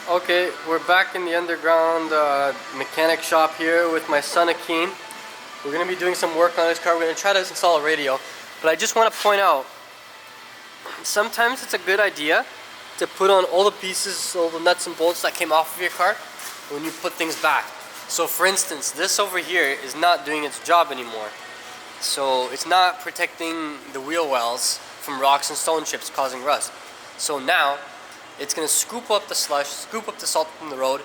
Okay, we're back in the underground mechanic shop here with my son Akeem. We're going to be doing some work on this car. We're going to try to install a radio. But I just want to point out, sometimes it's a good idea to put on all the pieces, all the nuts and bolts that came off of your car when you put things back. So for instance, this over here is not doing its job anymore. So it's not protecting the wheel wells from rocks and stone chips causing rust. So now, it's going to scoop up the slush, scoop up the salt from the road,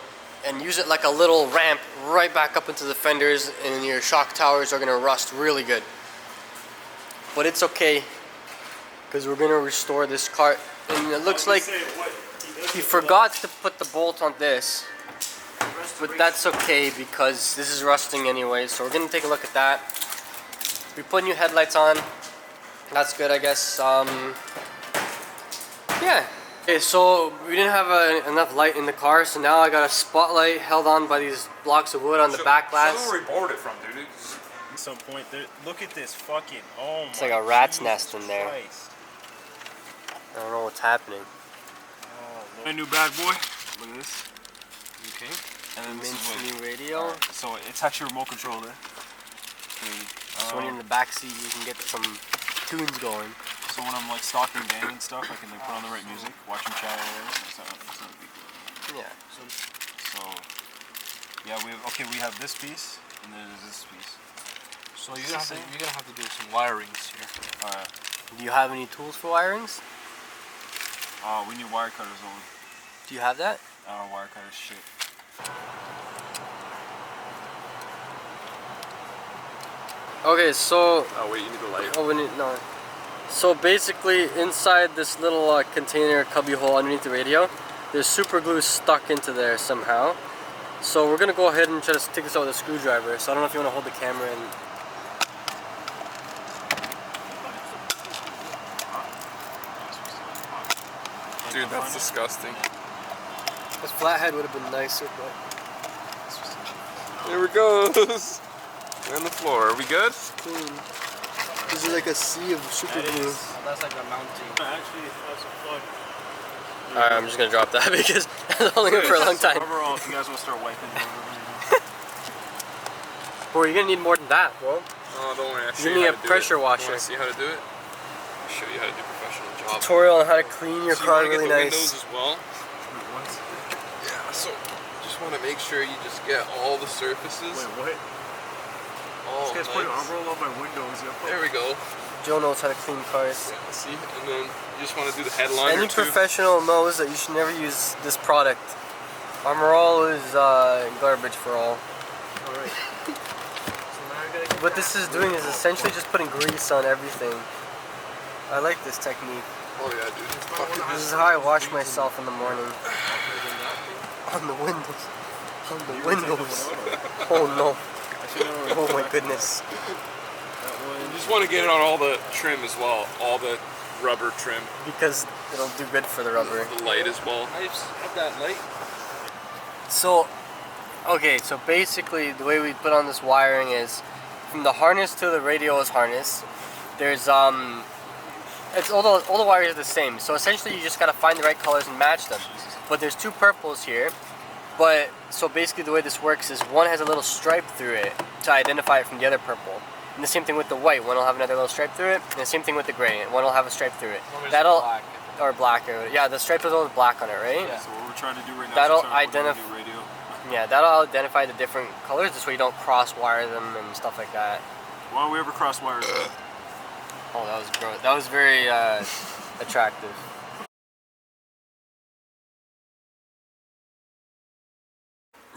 and use it like a little ramp right back up into the fenders, and your shock towers are going to rust really good. But it's okay, because we're going to restore this car. And it looks like he forgot to put the bolt on this, but that's okay because this is rusting anyway, so we're going to take a look at that. We put new headlights on. That's good, I guess. Yeah. Okay, so we didn't have enough light in the car, so now I got a spotlight held on by these blocks of wood on the back glass. Show where we bored it from, dude. At some point, look at this fucking, oh my. It's like a rat's nest in there. Christ. I don't know what's happening. Oh, my new bad boy. Look at this. Okay. And then this is new radio. So it's actually remote control there. So when you're in the back seat, you can get some tunes going. So when I'm like stalking gang and stuff, I can like put on the right music, watch them chat or whatever. It's not a big deal. Yeah. So yeah, we have this piece and then there's this piece. So you're gonna have to do some wirings here. Alright. Do you have any tools for wirings? We need wire cutters only. Do you have that? Wire cutters, shit. Okay, so. Oh wait, you need the light. Oh, we need no. So basically, inside this little container cubby hole underneath the radio, there's super glue stuck into there somehow. So we're gonna go ahead and try to take this out with a screwdriver. So I don't know if you want to hold the camera in. Dude, that's disgusting. This flathead would have been nicer, but. There it goes. We're on the floor. Are we good? Clean. This is like a sea of super glue. That's like a mountain. Actually, that's a plug. Alright, I'm just gonna drop that because I was holding it for a long time. Overall, if you guys want to start wiping, Bro, you're gonna need more than that, bro. Oh, don't worry. You're gonna need a pressure washer. Want to see how to do it? I'll show you how to do a professional job. Tutorial on how to clean your car really nice. Windows as well. Yeah, so just want to make sure you just get all the surfaces. Wait, what? All This guy's putting arm roll on my windows. There we go. Joe knows how to clean cars. Yeah, see, and then you just want to do the headliner Any too. professional knows that you should never use this product. Armor All is garbage for all. Alright. What this is doing is essentially just putting grease on everything. I like this technique. Oh yeah, dude. This is how I wash myself in the morning. On the windows. On the windows. Oh no. Oh my goodness. You just want to get it on all the trim as well, all the rubber trim. Because it'll do good for the rubber. The light as well. Have that light. So, okay, so basically the way we put on this wiring is from the harness to the radio's harness. There's it's all the wires are the same. So essentially you just gotta find the right colors and match them. But there's two purples here. But so basically the way this works is one has a little stripe through it to identify it from the other purple. And the same thing with the white. One will have another little stripe through it. And the same thing with the gray. One will have a stripe through it. That'll black. Or black. Yeah, the stripe is always black on it, right? Yeah. So what we're trying to do right now That'll is we're trying to identify. put a new radio. Yeah, that'll identify the different colors. This way you don't cross wire them and stuff like that. Why don't we ever cross wires? Oh, that was gross. That was very attractive.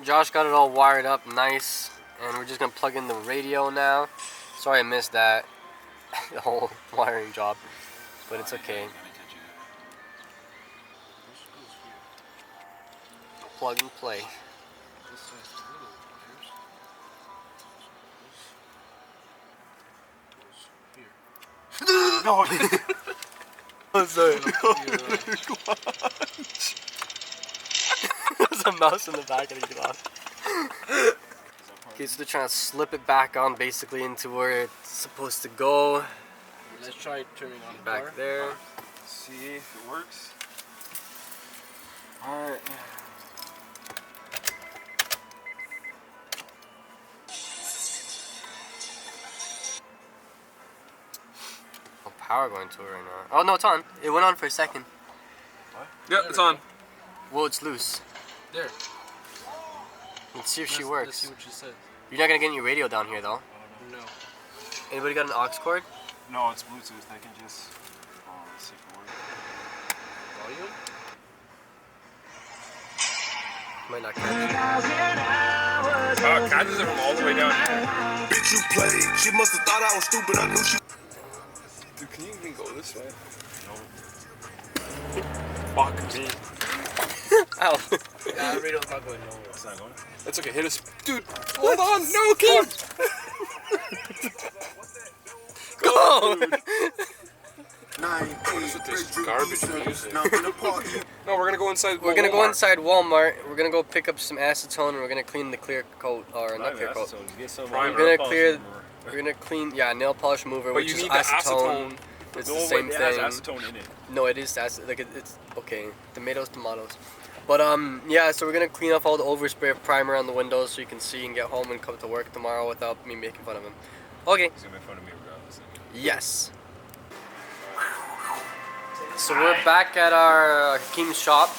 Josh got it all wired up nice, and we're just gonna plug in the radio now. Sorry I missed that, the whole wiring job, but it's okay. Plug and play. No. Oh, sorry. There's a mouse in the back of the glass. Okay, so they're trying to slip it back on basically into where it's supposed to go. Let's try turning on the Back car. there. See if it works. Alright. power going to it right now? Oh no, it's on. It went on for a second. Yep, it's on. Well, it's loose. There. Let's see if she Let's works. see what she says. You're not gonna get your radio down here though. No. Anybody got an aux cord? No, it's Bluetooth. I can just. Oh, let's see if it works. Volume? Might not catch. Catches it from all the way down here. Bitch, you played. She must have thought I was stupid. I knew she. Dude, can you even go this way? Fuck me. Ow. Nah, the radio's not going nowhere. It's not going. That's okay, hit us. Dude, hold on. No, keep. Go! Garbage music. No, we're gonna go inside. We're gonna go Walmart. inside Walmart. We're gonna go pick up some acetone and we're gonna clean the clear coat, or not clear coat. Primer. We're gonna clear. We're gonna clean. Yeah, nail polish remover, But which you is need the acetone. acetone. It's No, the same it thing. has acetone in it. No, it is acid. Like it's okay. Tomatoes. But yeah. So we're gonna clean off all the overspray of primer on the windows so you can see and get home and come to work tomorrow without me making fun of him. Okay. He's gonna make fun of me regardless. Yes. So we're back at our Hakeem's shop.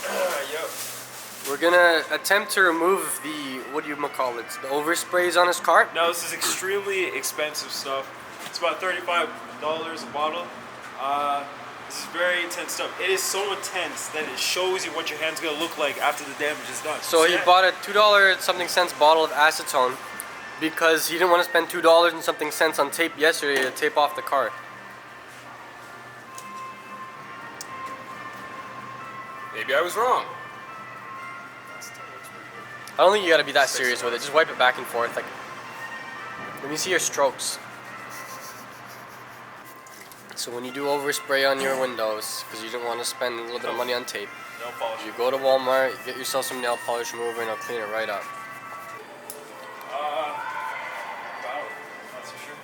We're gonna attempt to remove the, what do you call it, the oversprays on his car. Now this is extremely expensive stuff. It's about $35 a bottle. This is very intense stuff. It is so intense that it shows you what your hand's gonna look like after the damage is done. So he bought a $2 something cents bottle of acetone because he didn't want to spend $2 and something cents on tape yesterday to tape off the car. Maybe I was wrong. I don't think you gotta be that serious with it. Just wipe it back and forth. Like, let me see your strokes. So when you do overspray on your windows, because you didn't want to spend a little bit of money on tape, No polish. you go to Walmart, you get yourself some nail polish remover, and it'll clean it right up. That's for sure.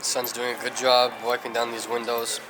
Son's doing a good job wiping down these windows.